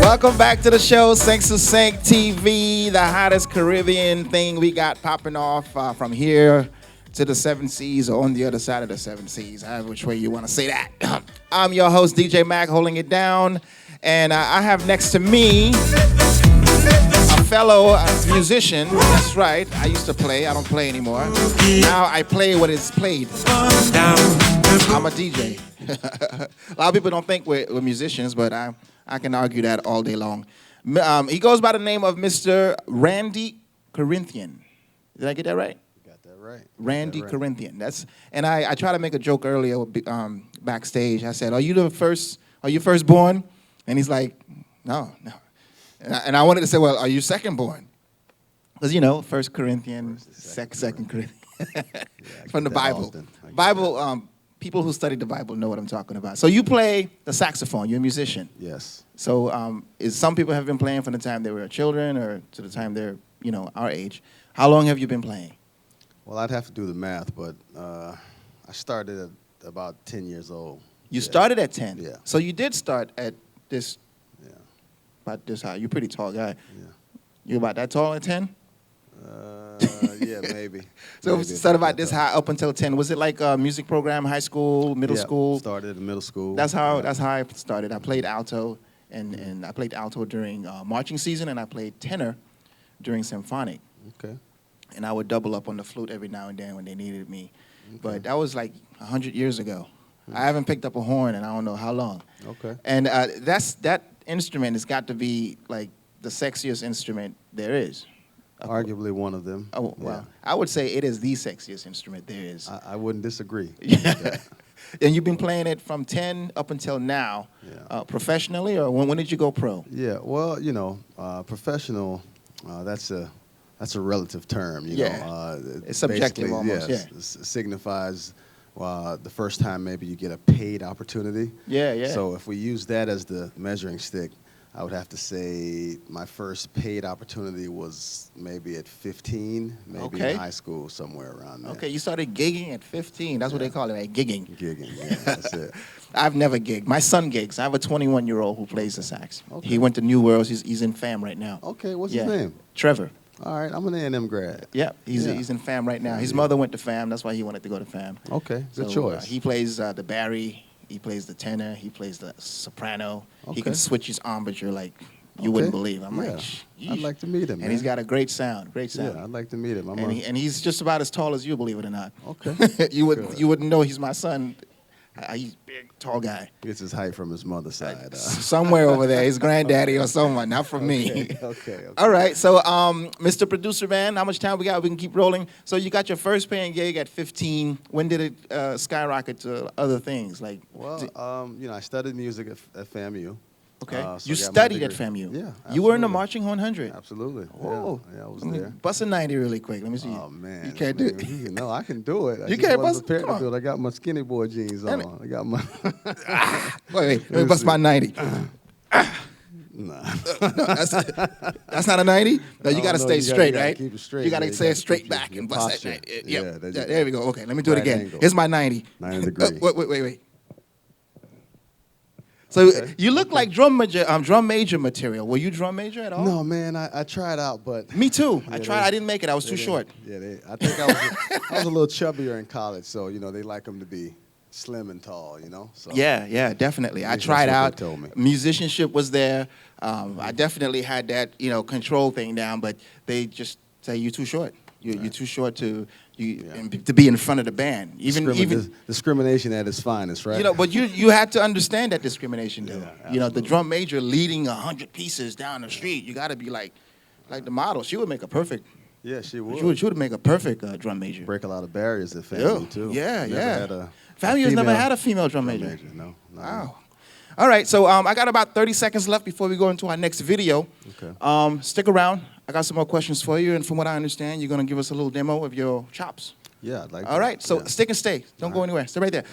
Welcome back to the show, Thanks to Seg TV, the hottest Caribbean thing we got popping off from here to the seven seas or on the other side of the seven seas, however which way you want to say that. I'm your host, DJ Mac, holding it down, and I have next to me a fellow musician. That's right, I used to play, I don't play anymore. Now I play what is played. I'm a DJ. A lot of people don't think we're musicians, but I can argue that all day long. He goes by the name of Mr. Randy Corinthian. Did I get that right? You got that right. Randy Corinthian. And I tried to make a joke earlier backstage. I said, "Are you firstborn?" And he's like, "No." And I wanted to say, "Well, are you second born?" Because First Corinthian, second Corinthian, from the Bible. Bible. People who study the Bible know what I'm talking about. So you play the saxophone. You're a musician. Yes. So some people have been playing from the time they were children or to the time they're, our age. How long have you been playing? Well, I'd have to do the math, but I started at about 10 years old. You started at 10? Yeah. So you did start at this, about this high. You're a pretty tall guy. Yeah. You're about that tall at 10? Yeah, maybe. So maybe started about this high up until 10. Was it like a music program, high school, middle school? Started in middle school. That's how I started. I played alto, and I played alto during marching season, and I played tenor during symphonic. Okay. And I would double up on the flute every now and then when they needed me. Okay. But that was like 100 years ago. I haven't picked up a horn in I don't know how long. Okay. And that instrument has got to be like the sexiest instrument there is. Arguably one of them. Oh, well, I would say it is the sexiest instrument there is. I wouldn't disagree. Yeah. And you've been playing it from 10 up until now, professionally, or when did you go pro? Yeah, well, professional, that's a relative term, you know. It's subjective almost, signifies the first time maybe you get a paid opportunity. Yeah. So if we use that as the measuring stick, I would have to say my first paid opportunity was maybe at 15, maybe in high school, somewhere around there. Okay, you started gigging at 15. That's what they call it, right? Gigging. Gigging, yeah, that's it. I've never gigged. My son gigs. I have a 21-year-old who plays the sax. Okay. He went to New Worlds. He's in FAM right now. Okay, what's his name? Trevor. All right, I'm an A&M grad. Yeah, he's in FAM right now. His mother went to FAM. That's why he wanted to go to FAM. Okay, good So, choice. He plays the bari. He plays the tenor. He plays the soprano. Okay. He can switch his embouchure like you wouldn't believe. I'm like, I'd like to meet him, man. And he's got a great sound. Yeah, I'd like to meet him. And he's just about as tall as you, believe it or not. Okay. You wouldn't know he's my son. He's a big, tall guy. Gets his height from his mother's side. Somewhere over there, his granddaddy or someone, not from me. Okay. All right, so Mr. Producer Man, how much time we got? We can keep rolling. So you got your first paying gig at 15. When did it skyrocket to other things? I studied music at FAMU. Okay. So You I got my studied at degree. FAMU. Yeah, absolutely. You were in the Marching 100. Absolutely. Oh, yeah, I was let me there. Bust a 90 really quick. Let me see. Oh man, You can't do it. No, I can do it. You can't wasn't bust- prepared come to do on. it. I got my skinny boy jeans on. I got my. Wait, let me bust my 90. Nah. No, that's not a 90? No, you got to stay straight, right? Keep it straight. You got to yeah, stay keep straight your- back your and bust posture. that 90. Yeah, Yep. you There we go. Okay, let me do it Right again. angle. Here's my 90. 90 degrees. Wait. So you look like drum major material. Were you drum major at all? No, man, I tried out, but Me too. I Yeah, tried. I didn't make it. I was too short. Yeah, I think I was a little chubbier in college, so they like them to be slim and tall, So Yeah, definitely. I At least tried that's what out. they told me. Musicianship was there. I definitely had that, control thing down, but they just say you're too short. You're too short to be in front of the band. Even discrimination at its finest, right? but you had to understand that discrimination, though. Yeah, The drum major leading 100 pieces down the street. You got to be like the model. She would make a perfect. Yeah, she would. She would make a perfect drum major. Break a lot of barriers at family too. Yeah. Had Family has never female had a female drum major. No. Wow. All right, so I got about 30 seconds left before we go into our next video. Okay. Stick around. I got some more questions for you, and from what I understand, you're going to give us a little demo of your chops. Yeah, I'd like. All right, so yeah. stick and stay. Don't go anywhere. Stay right there.